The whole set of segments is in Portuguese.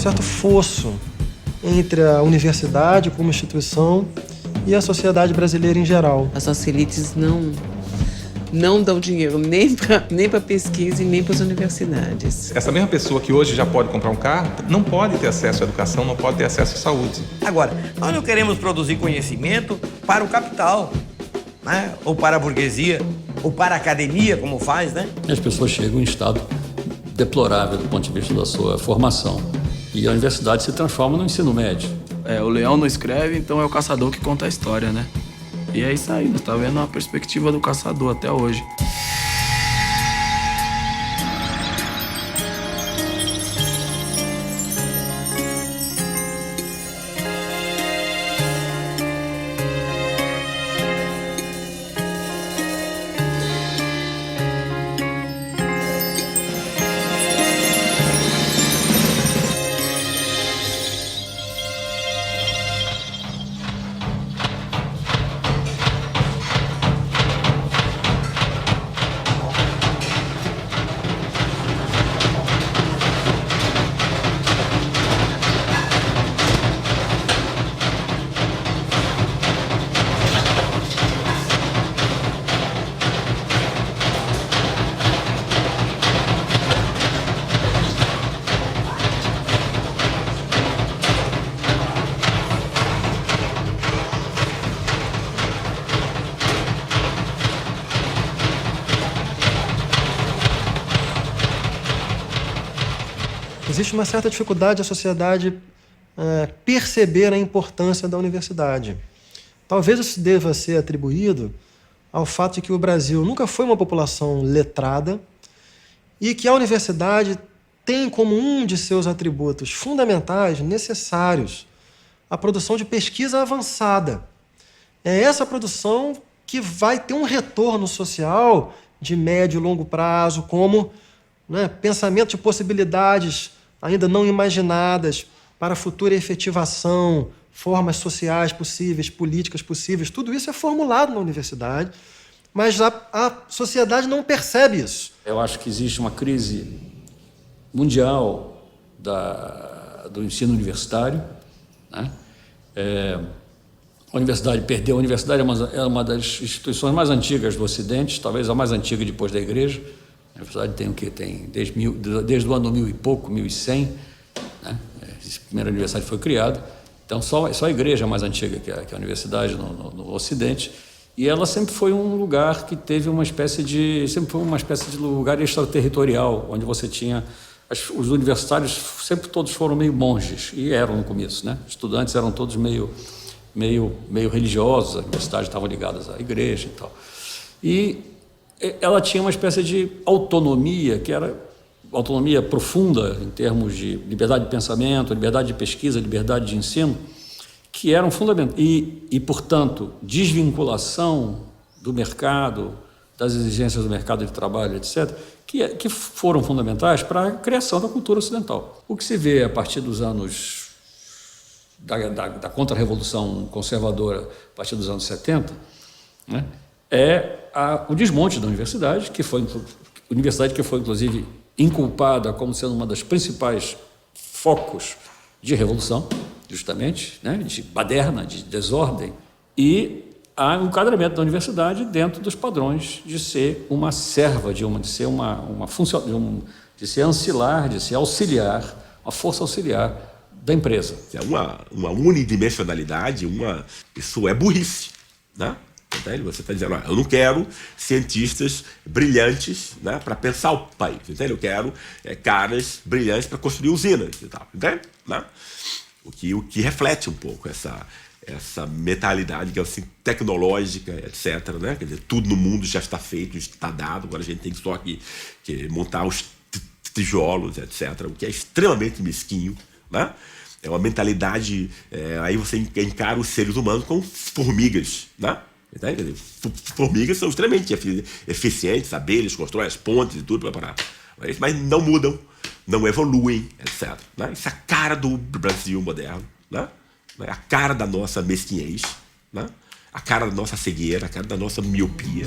certo fosso entre a universidade como instituição e a sociedade brasileira em geral. As nossas elites não dão dinheiro nem para pesquisa e nem para as universidades. Essa mesma pessoa que hoje já pode comprar um carro não pode ter acesso à educação, não pode ter acesso à saúde. Agora, nós não queremos produzir conhecimento para o capital, né? Ou para a burguesia, ou para a academia, como faz, né? As pessoas chegam em estado deplorável do ponto de vista da sua formação. E a universidade se transforma no ensino médio. O leão não escreve, então é o caçador que conta a história, né? E é isso aí, nós tá vendo a perspectiva do caçador até hoje. Existe uma certa dificuldade da sociedade perceber a importância da universidade. Talvez isso deva ser atribuído ao fato de que o Brasil nunca foi uma população letrada e que a universidade tem como um de seus atributos fundamentais, necessários, a produção de pesquisa avançada. É essa produção que vai ter um retorno social de médio e longo prazo, como pensamento de possibilidades ainda não imaginadas para a futura efetivação, formas sociais possíveis, políticas possíveis. Tudo isso é formulado na universidade, mas a sociedade não percebe isso. Eu acho que existe uma crise mundial do ensino universitário, né? A universidade perdeu. A universidade é uma das instituições mais antigas do Ocidente, talvez a mais antiga depois da Igreja. A universidade tem o quê? Tem desde o ano 1000 e pouco, 1100, né? Esse primeiro aniversário foi criado. Então, só a igreja é mais antiga que a universidade no Ocidente. E ela sempre foi um lugar que teve sempre foi uma espécie de lugar extraterritorial, onde você tinha... Os universitários sempre todos foram meio monges, e eram no começo, né? Os estudantes eram todos meio religiosos, as universidades estavam ligadas à igreja e tal. E ela tinha uma espécie de autonomia, que era autonomia profunda em termos de liberdade de pensamento, liberdade de pesquisa, liberdade de ensino, que eram fundamentais. E, portanto, desvinculação do mercado, das exigências do mercado de trabalho, etc., que foram fundamentais para a criação da cultura ocidental. O que se vê a partir dos anos da contra-revolução conservadora, a partir dos anos 70, né, o desmonte da universidade, que foi inclusive inculpada como sendo uma das principais focos de revolução, justamente, né, de baderna, de desordem, e há um enquadramento da universidade dentro dos padrões de ser uma serva, de ser uma função, de ser ancilar, de ser auxiliar, uma força auxiliar da empresa. É uma unidimensionalidade, isso é burrice, né? Você está dizendo, eu não quero cientistas brilhantes, né, para pensar o país, entende? Eu quero caras brilhantes para construir usinas e tal, entende? Né? O que reflete um pouco essa mentalidade que é assim, tecnológica, etc. Né? Quer dizer, tudo no mundo já está feito, está dado, agora a gente tem só que montar os tijolos, etc. O que é extremamente mesquinho, né? É uma mentalidade, aí você encara os seres humanos como formigas, né? Formigas são extremamente eficientes, abelhas, constroem as pontes e tudo, mas não mudam, não evoluem, etc. Né? Isso é a cara do Brasil moderno, né? É a cara da nossa mesquinhez, né? A cara da nossa cegueira, a cara da nossa miopia.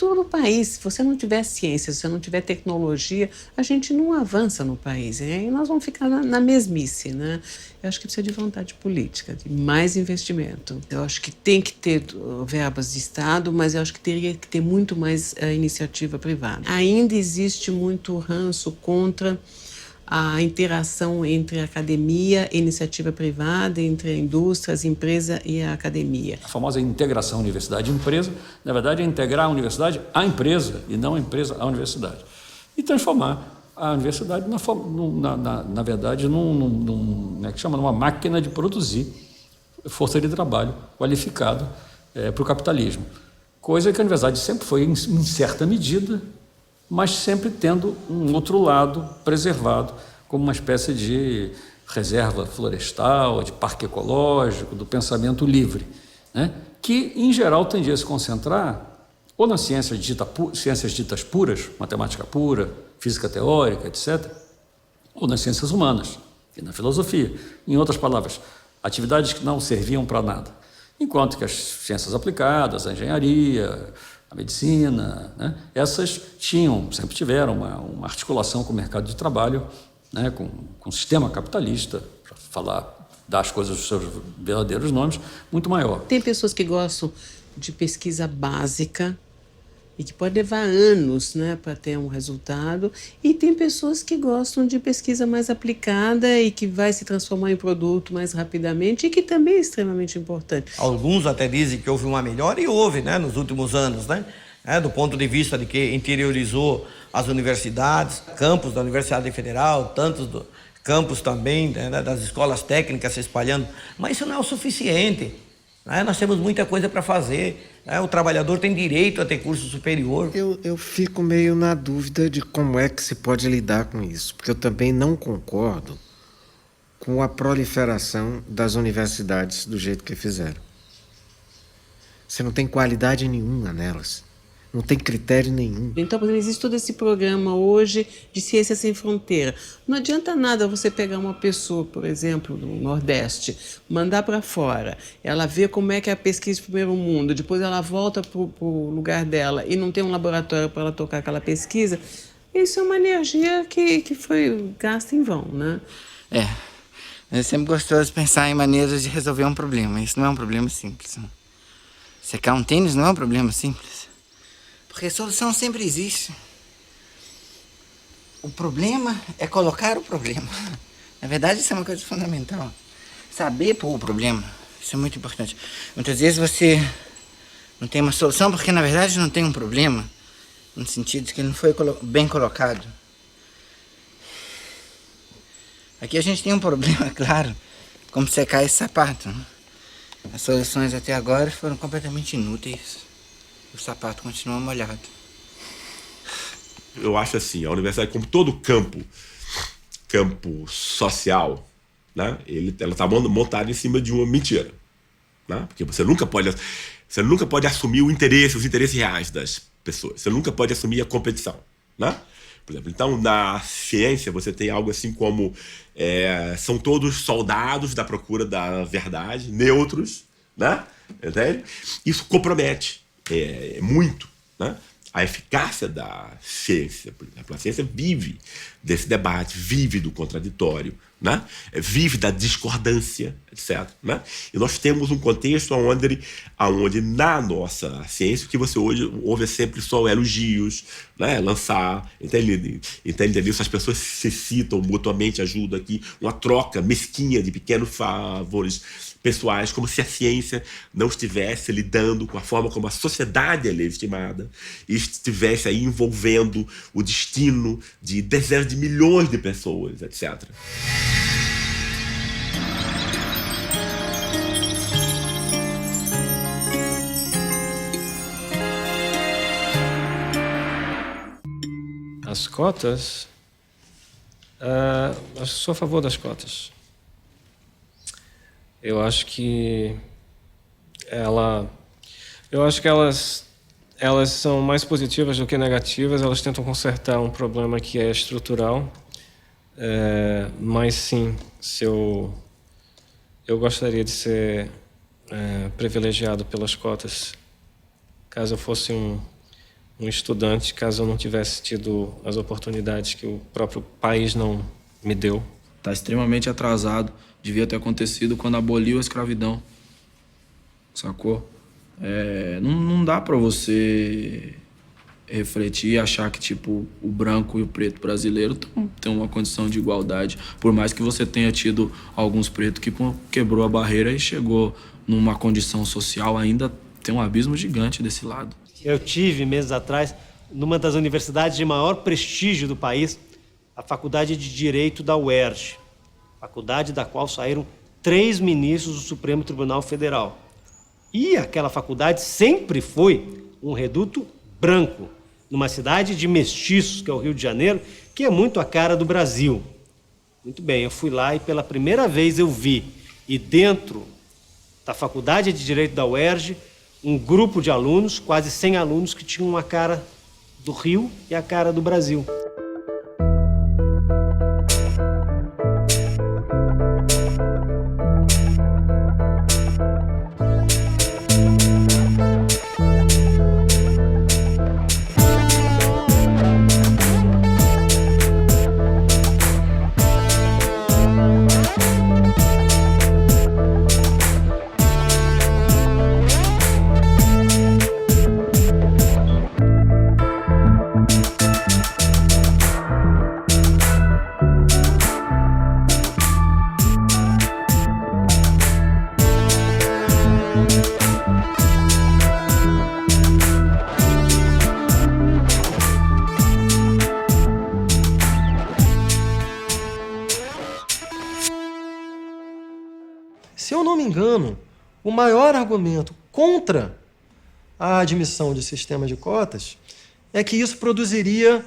futuro do país. Se você não tiver ciência, se você não tiver tecnologia, a gente não avança no país. E aí nós vamos ficar na mesmice, né? Eu acho que precisa de vontade política, de mais investimento. Eu acho que tem que ter verbas de Estado, mas eu acho que teria que ter muito mais iniciativa privada. Ainda existe muito ranço contra a interação entre a academia e a iniciativa privada, entre a indústria, as empresas e a academia. A famosa integração universidade-empresa, na verdade, é integrar a universidade à empresa e não a empresa à universidade. E transformar a universidade, na verdade, numa máquina de produzir força de trabalho qualificada para o capitalismo. Coisa que a universidade sempre foi, em certa medida, mas sempre tendo um outro lado preservado, como uma espécie de reserva florestal, de parque ecológico, do pensamento livre, né? Que, em geral, tendia a se concentrar ou nas ciências ditas puras, matemática pura, física teórica, etc., ou nas ciências humanas e na filosofia. Em outras palavras, atividades que não serviam para nada. Enquanto que as ciências aplicadas, a engenharia, a medicina, né, essas sempre tiveram uma articulação com o mercado de trabalho, né, com o sistema capitalista, para dar as coisas os seus verdadeiros nomes, muito maior. Tem pessoas que gostam de pesquisa básica e que pode levar anos, né, para ter um resultado, e tem pessoas que gostam de pesquisa mais aplicada e que vai se transformar em produto mais rapidamente e que também é extremamente importante. Alguns até dizem que houve uma melhora, e houve, né, nos últimos anos, né? Do ponto de vista de que interiorizou as universidades, campos da Universidade Federal, tantos campos também, né, das escolas técnicas se espalhando, mas isso não é o suficiente. Nós temos muita coisa para fazer. O trabalhador tem direito a ter curso superior. Eu fico meio na dúvida de como é que se pode lidar com isso, porque eu também não concordo com a proliferação das universidades do jeito que fizeram. Você não tem qualidade nenhuma nelas. Não tem critério nenhum. Então, por exemplo, existe todo esse programa hoje de Ciência Sem Fronteira. Não adianta nada você pegar uma pessoa, por exemplo, do Nordeste, mandar para fora, ela vê como é que é a pesquisa do primeiro mundo, depois ela volta para o lugar dela e não tem um laboratório para ela tocar aquela pesquisa. Isso é uma energia que foi gasta em vão, né? É sempre gostoso pensar em maneiras de resolver um problema. Isso não é um problema simples. Secar um tênis não é um problema simples. Porque a solução sempre existe. O problema é colocar o problema. Na verdade, isso é uma coisa fundamental. Saber pôr o problema, isso é muito importante. Muitas vezes você não tem uma solução porque, na verdade, não tem um problema. No sentido de que ele não foi bem colocado. Aqui a gente tem um problema, claro, como secar esse sapato. Né? As soluções até agora foram completamente inúteis. O sapato continua molhado. Eu acho assim, a universidade, como todo campo social, né, ela está montada em cima de uma mentira. Né? Porque você nunca pode assumir os interesses reais das pessoas. Você nunca pode assumir a competição. Né? Por exemplo, então, na ciência, você tem algo assim como são todos soldados da procura da verdade, neutros, né? Entende? Isso compromete muito, né, a eficácia da ciência. Por exemplo, a ciência vive desse debate, vive do contraditório, né? Vive da discordância, etc. Né? E nós temos um contexto onde na nossa ciência, o que você hoje ouve é sempre só elogios, né? Lançar, entende isso? As pessoas se citam mutuamente, ajudam aqui, uma troca mesquinha de pequenos favores pessoais, como se a ciência não estivesse lidando com a forma como a sociedade é legitimada e estivesse aí envolvendo o destino de dezenas de milhões de pessoas, etc. As cotas, eu sou a favor das cotas. Eu acho que elas são mais positivas do que negativas. Elas tentam consertar um problema que é estrutural. Mas sim, eu gostaria de ser privilegiado pelas cotas. Caso eu fosse um um estudante caso eu não tivesse tido as oportunidades que o próprio país não me deu. Está extremamente atrasado. Devia ter acontecido quando aboliu a escravidão. Sacou? Não dá para você refletir e achar que, tipo, o branco e o preto brasileiro têm uma condição de igualdade. Por mais que você tenha tido alguns pretos que quebrou a barreira e chegou numa condição social, ainda tem um abismo gigante desse lado. Eu tive, meses atrás, numa das universidades de maior prestígio do país, a Faculdade de Direito da UERJ, faculdade da qual saíram 3 ministros do Supremo Tribunal Federal. E aquela faculdade sempre foi um reduto branco, numa cidade de mestiços, que é o Rio de Janeiro, que é muito a cara do Brasil. Muito bem, eu fui lá e pela primeira vez eu vi, e dentro da Faculdade de Direito da UERJ, um grupo de alunos, quase 100 alunos, que tinham a cara do Rio e a cara do Brasil. Se eu não me engano, o maior argumento contra a admissão de sistema de cotas é que isso produziria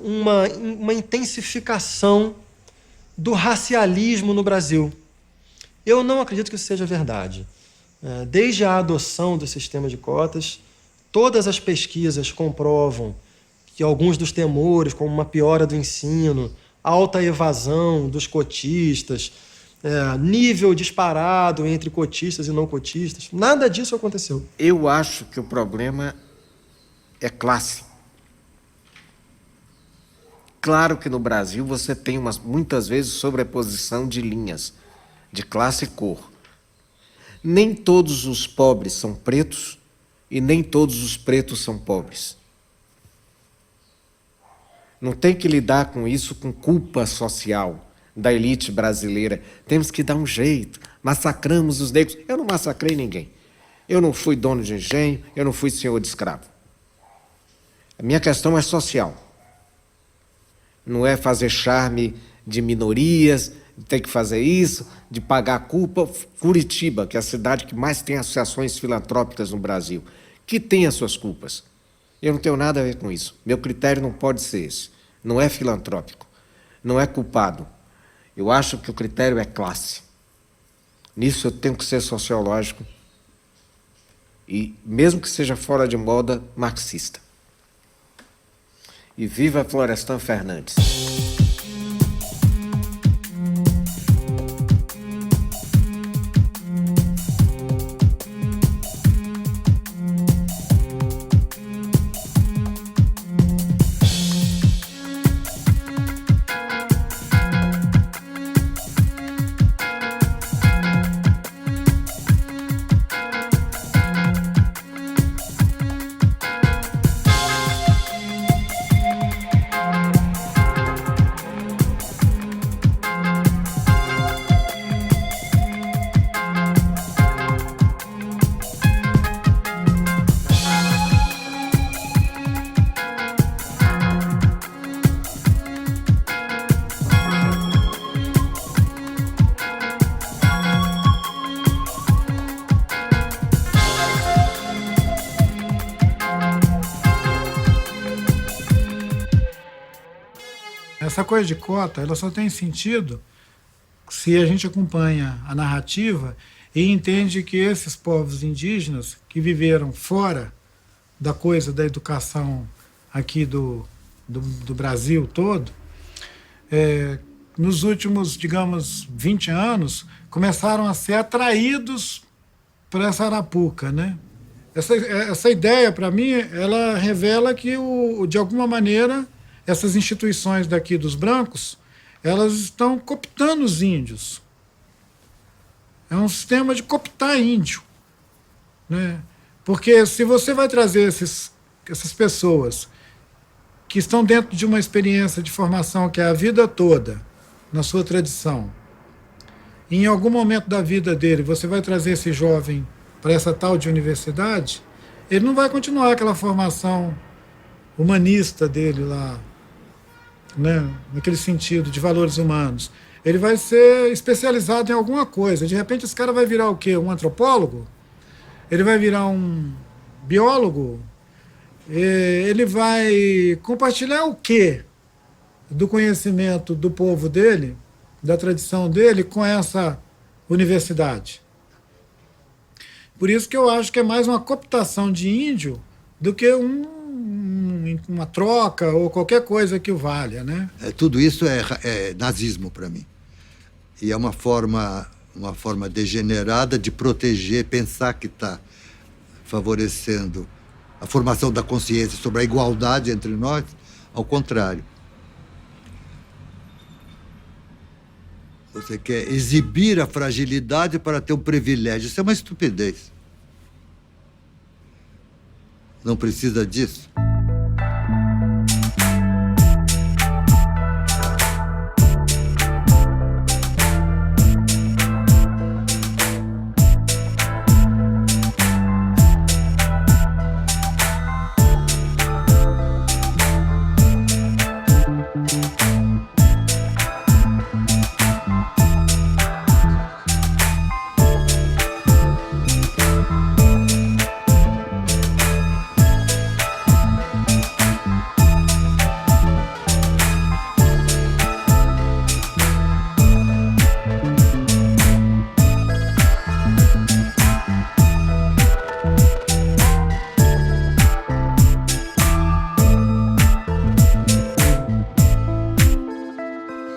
uma intensificação do racialismo no Brasil. Eu não acredito que isso seja verdade. Desde a adoção do sistema de cotas, todas as pesquisas comprovam que alguns dos temores, como uma piora do ensino, alta evasão dos cotistas, nível disparado entre cotistas e não cotistas, nada disso aconteceu. Eu acho que o problema é classe. Claro que no Brasil você tem muitas vezes sobreposição de linhas, de classe e cor. Nem todos os pobres são pretos e nem todos os pretos são pobres. Não tem que lidar com isso com culpa social da elite brasileira. Temos que dar um jeito, massacramos os negros. Eu não massacrei ninguém. Eu não fui dono de engenho, eu não fui senhor de escravo. A minha questão é social. Não é fazer charme de minorias, de ter que fazer isso, de pagar a culpa. Curitiba, que é a cidade que mais tem associações filantrópicas no Brasil, que tem as suas culpas. Eu não tenho nada a ver com isso. Meu critério não pode ser esse. Não é filantrópico, não é culpado. Eu acho que o critério é classe. Nisso eu tenho que ser sociológico e, mesmo que seja fora de moda, marxista. E viva Florestan Fernandes! Essa coisa de cota, ela só tem sentido se a gente acompanha a narrativa e entende que esses povos indígenas que viveram fora da coisa da educação aqui do Brasil todo, nos últimos, digamos, 20 anos, começaram a ser atraídos para essa arapuca, né? Essa ideia, para mim, ela revela que, de alguma maneira, essas instituições daqui dos brancos, elas estão cooptando os índios. É um sistema de cooptar índio, né? Porque se você vai trazer essas pessoas que estão dentro de uma experiência de formação que é a vida toda, na sua tradição, e em algum momento da vida dele você vai trazer esse jovem para essa tal de universidade, ele não vai continuar aquela formação humanista dele lá, né, naquele sentido de valores humanos. Ele vai ser especializado em alguma coisa. De repente esse cara vai virar o quê? Um antropólogo? Ele vai virar um biólogo? Ele vai compartilhar o quê do conhecimento do povo dele, da tradição dele, com essa universidade? Por isso que eu acho que é mais uma cooptação de índio do que uma troca ou qualquer coisa que o valha, né? Tudo isso é nazismo para mim. E é uma forma degenerada de proteger, pensar que está favorecendo a formação da consciência sobre a igualdade entre nós, ao contrário. Você quer exibir a fragilidade para ter um privilégio. Isso é uma estupidez. Não precisa disso.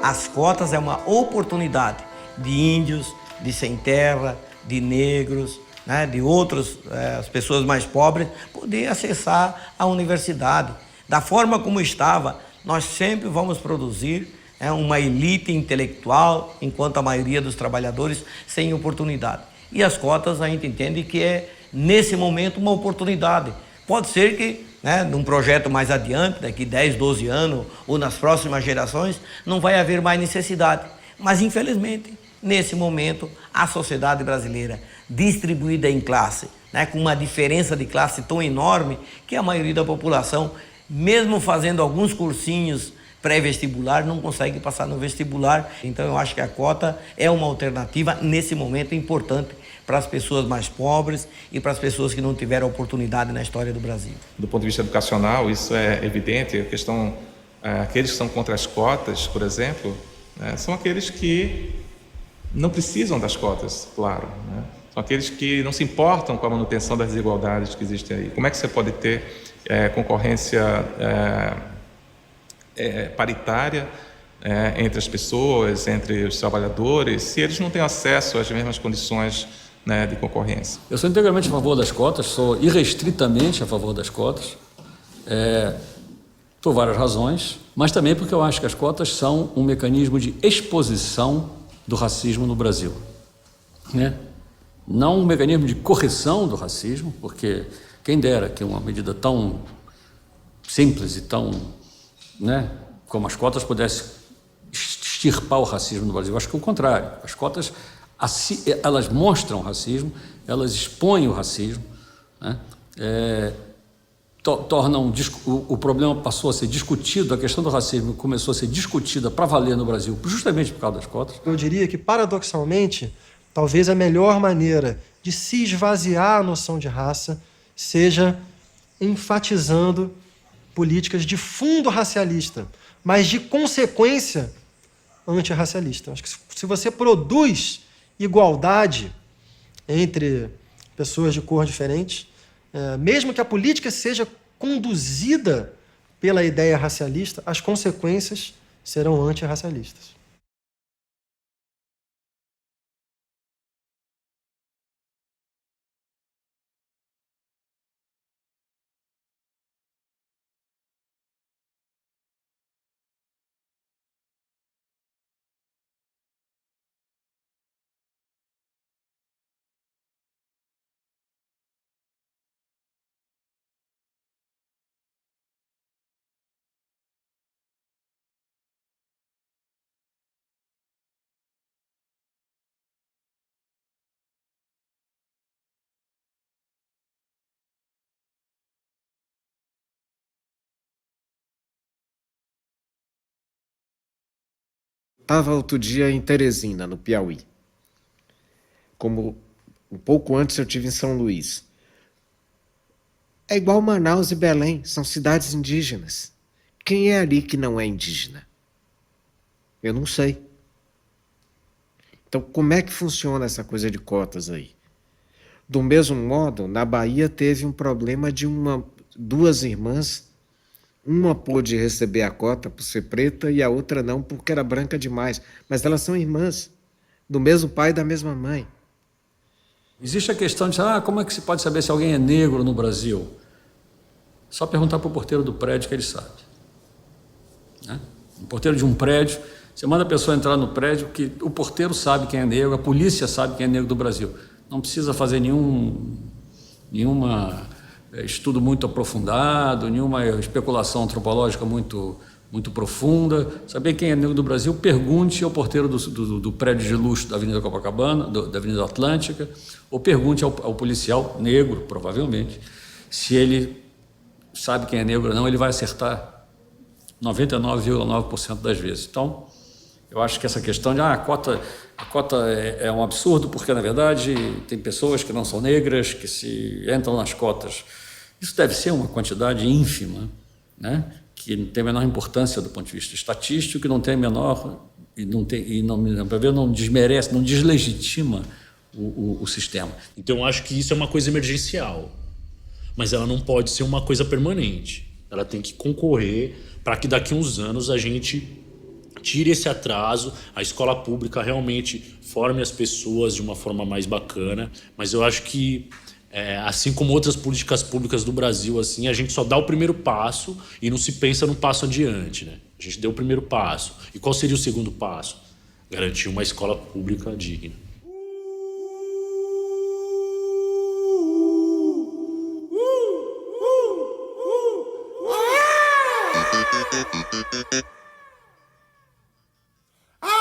As cotas é uma oportunidade de índios, de sem terra, de negros, né, de outras as pessoas mais pobres poder acessar a universidade. Da forma como estava, nós sempre vamos produzir uma elite intelectual, enquanto a maioria dos trabalhadores sem oportunidade. E as cotas a gente entende que é, nesse momento, uma oportunidade. Pode ser que, num projeto mais adiante, daqui 10, 12 anos, ou nas próximas gerações, não vai haver mais necessidade. Mas, infelizmente, nesse momento, a sociedade brasileira, distribuída em classe, com uma diferença de classe tão enorme, que a maioria da população, mesmo fazendo alguns cursinhos pré-vestibular, não consegue passar no vestibular. Então, eu acho que a cota é uma alternativa, nesse momento, importante para as pessoas mais pobres e para as pessoas que não tiveram oportunidade na história do Brasil. Do ponto de vista educacional, isso é evidente. A questão, aqueles que são contra as cotas, por exemplo, são aqueles que não precisam das cotas, claro. São aqueles que não se importam com a manutenção das desigualdades que existem aí. Como é que você pode ter concorrência paritária entre as pessoas, entre os trabalhadores, se eles não têm acesso às mesmas condições de concorrência? Eu sou integralmente a favor das cotas, sou irrestritamente a favor das cotas, por várias razões, mas também porque eu acho que as cotas são um mecanismo de exposição do racismo no Brasil. Não um mecanismo de correção do racismo, porque quem dera que uma medida tão simples e tão, como as cotas, pudesse extirpar o racismo no Brasil. Eu acho que é o contrário. As cotas, elas mostram o racismo, elas expõem o racismo, tornam o problema passou a ser discutido, a questão do racismo começou a ser discutida para valer no Brasil, justamente por causa das cotas. Eu diria que, paradoxalmente, talvez a melhor maneira de se esvaziar a noção de raça seja enfatizando políticas de fundo racialista, mas de consequência antirracialista. Acho que se você produz igualdade entre pessoas de cor diferente, mesmo que a política seja conduzida pela ideia racialista, as consequências serão antirracialistas. estava outro dia em Teresina, no Piauí. Como um pouco antes eu tive em São Luís. É igual Manaus e Belém, são cidades indígenas. Quem é ali que não é indígena? Eu não sei. Então, como é que funciona essa coisa de cotas aí? Do mesmo modo, na Bahia teve um problema de duas irmãs. Uma pôde receber a cota por ser preta e a outra não, porque era branca demais. Mas elas são irmãs, do mesmo pai e da mesma mãe. Existe a questão de, como é que se pode saber se alguém é negro no Brasil? Só perguntar para o porteiro do prédio que ele sabe. Né? O porteiro de um prédio, você manda a pessoa entrar no prédio, que o porteiro sabe quem é negro, a polícia sabe quem é negro do Brasil. Não precisa fazer nenhum estudo muito aprofundado, nenhuma especulação antropológica muito profunda. Saber quem é negro do Brasil, pergunte ao porteiro do prédio de luxo da Avenida Copacabana, da Avenida Atlântica, ou pergunte ao policial negro, provavelmente, se ele sabe quem é negro ou não, ele vai acertar 99,9% das vezes. Então, eu acho que essa questão de a cota é um absurdo, porque, na verdade, tem pessoas que não são negras, que se entram nas cotas. Isso deve ser uma quantidade ínfima, né? Que não tem a menor importância do ponto de vista estatístico, que não tem a menor... não desmerece, não deslegitima o sistema. Então, eu acho que isso é uma coisa emergencial, mas ela não pode ser uma coisa permanente. Ela tem que concorrer para que daqui a uns anos a gente tire esse atraso, a escola pública realmente forme as pessoas de uma forma mais bacana. Mas eu acho que, assim como outras políticas públicas do Brasil, assim, a gente só dá o primeiro passo e não se pensa no passo adiante, né? A gente deu o primeiro passo. E qual seria o segundo passo? Garantir uma escola pública digna. Ah!